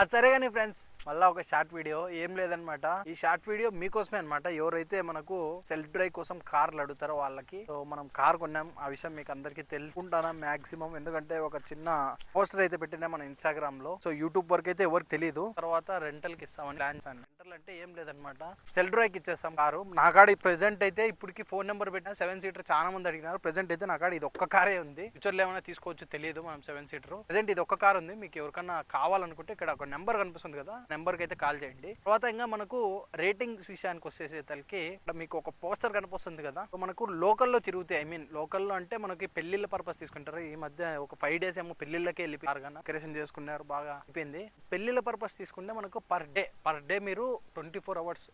అది సరే కానీ ఫ్రెండ్స్, మళ్ళీ ఒక షార్ట్ వీడియో ఏం లేదనమాట. ఈ షార్ట్ వీడియో మీకోసమే అనమాట. ఎవరైతే మనకు సెల్ఫ్ డ్రైవ్ కోసం కార్లు అడుగుతారో వాళ్ళకి. సో మనం కార్ కొన్నాం, ఆ విషయం మీకు అందరికీ తెలుసుకుంటానా మాక్సిమం. ఎందుకంటే ఒక చిన్న పోస్టర్ అయితే పెట్టినా మన ఇన్స్టాగ్రామ్ లో. సో యూట్యూబ్ వరకు అయితే ఎవరికి తెలియదు. తర్వాత రెంటల్ కి ఇస్తామని ప్లాన్స్ అని. రెంటల్ అంటే ఏం లేదనమాట, సెల్ఫ్ డ్రైవ్ కి ఇచ్చేస్తాం కారు. నా కాడ ప్రెసెంట్ అయితే ఇప్పటికి ఫోన్ నెంబర్ పెట్టిన 7 సీటర్ చాలా మంది అడిగినారు. ప్రెసెంట్ అయితే నా కాడ ఇది ఒక్క కారే ఉంది. ఫ్యూచర్ లో ఏమైనా తీసుకోవచ్చు తెలియదు, మనం 7 సీటర్. ప్రెసెంట్ ఇది ఒక్క కార్ ఉంది. మీకు ఎవరికన్నా కావాలనుకుంటే ఇక్కడ ఒక నెంబర్ కనిపిస్తుంది కదా, నెంబర్ కి అయితే కాల్ చేయండి. తర్వాత ఇంకా మనకు రేటింగ్స్ విషయానికి వచ్చేసేసరికి ఇక్కడ మీకు ఒక పోస్టర్ కనిపిస్తుంది కదా. మనకు లోకల్లో తిరుగుతాయి. ఐ మీన్ లోకల్లో అంటే మనకి పెళ్లిళ్ళ పర్పస్ తీసుకుంటారు. ఈ మధ్య ఒక 5 డేస్ ఏమో పెళ్లిళ్ళకే వెళ్ళిపోయారు కదా, డెకరేషన్ చేసుకున్నారు, బాగా అయిపోయింది. పెళ్లిళ్ళ పర్పస్ తీసుకుంటే మనకు పర్ డే మీరు 24 అవర్స్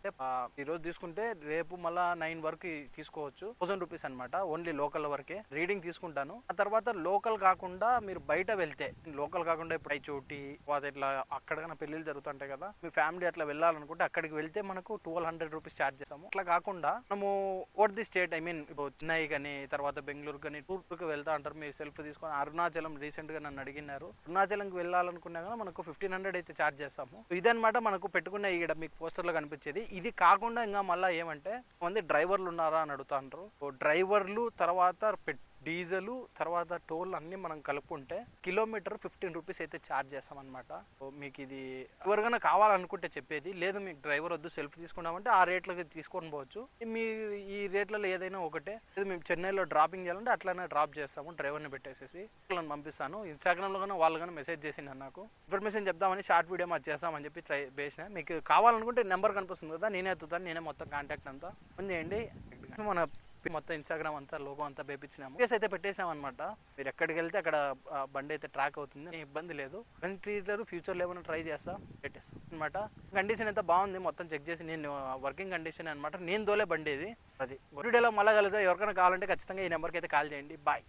ఈ రోజు తీసుకుంటే రేపు మళ్ళా 9 వరకు తీసుకోవచ్చు. 1000 రూపీస్ అనమాట, ఓన్లీ లోకల్ వరకే. రీడింగ్ తీసుకుంటాను. ఆ తర్వాత లోకల్ కాకుండా మీరు బయట వెళ్తే, లోకల్ కాకుండా ఇప్పుడు చోటి ఇట్లా అక్కడ పెళ్లిళ్ళు జరుగుతుంటాయి కదా, మీ ఫ్యామిలీ అట్లా వెళ్ళాలనుకుంటే అక్కడికి వెళ్తే మనకు 1200 రూపీస్ ఛార్జ్ చేస్తాము. అట్లా కాకుండా మనము vote the state, I mean ఇప్పుడు చెన్నై కానీ తర్వాత బెంగళూరు కానీ టూర్కి వెళ్తా అంటారు. మీరు సెల్ఫ్ తీసుకొని అరుణాచలం రీసెంట్ గా నన్ను అడిగినారు. అరుణాచలంకి వెళ్ళాలనుకున్నా కానీ మనకు 1500 అయితే ఛార్జ్ చేస్తాము. ఇదనమాట మనకు పెట్టుకున్న ఇక్కడ మీకు పోస్టర్ లో కనిపించేది. ఇది కాకుండా ఇంకా మళ్ళీ ఏమంటే మంది డ్రైవర్లు ఉన్నారా అని అడుగుతాంటారు. డ్రైవర్లు తర్వాత డీజిల్ తర్వాత టోల్ అన్ని మనం కలుపుకుంటే కిలోమీటర్ 15 రూపీస్ అయితే ఛార్జ్ చేస్తాం అనమాట. మీకు ఇది ఎవరికైనా కావాలనుకుంటే చెప్పేది, లేదు మీకు డ్రైవర్ వద్దు సెల్ఫ్ తీసుకున్నామంటే ఆ రేట్లకి తీసుకొని పోవచ్చు. మీ ఈ రేట్లలో ఏదైనా ఒకటే. లేదు మేము చెన్నైలో డ్రాపింగ్ చేయాలంటే అట్లనే డ్రాప్ చేస్తాము, డ్రైవర్ని పెట్టేసేసి వాళ్ళని పంపిస్తాను. ఇన్స్టాగ్రామ్లో కానీ వాళ్ళు కానీ మెసేజ్ చేసిండు నాకు, ఇన్ఫర్మేషన్ చెప్దామని షార్ట్ వీడియో మాది చేస్తామని చెప్పి ట్రై చేసిన. మీకు కావాలనుకుంటే నెంబర్ కనిపిస్తుంది కదా, నేనే ఎత్తుతాను, నేనే మొత్తం కాంటాక్ట్ అంతా ఉంది. మన మొత్తం ఇన్స్టాగ్రామ్ అంతా లోగో అంతా వేపించినాము, కేసు అయితే పెట్టేసాం అనమాట. మీరు ఎక్కడికి వెళ్తే అక్కడ బండి అయితే ట్రాక్ అవుతుంది, ఇబ్బంది లేదు. ఫ్యూచర్ లో ఏమైనా ట్రై చేస్తా పెట్టేస్తాం అనమాట. కండిషన్ అయితే బాగుంది, మొత్తం చెక్ చేసి నేను వర్కింగ్ కండిషన్ అనమాట. నేను తోలే బండి ఇది. అది వీడియోలో మళ్ళీ కలిసా. ఎవరికైనా కావాలంటే ఖచ్చితంగా ఈ నెంబర్కి అయితే కాల్ చేయండి. బాయ్.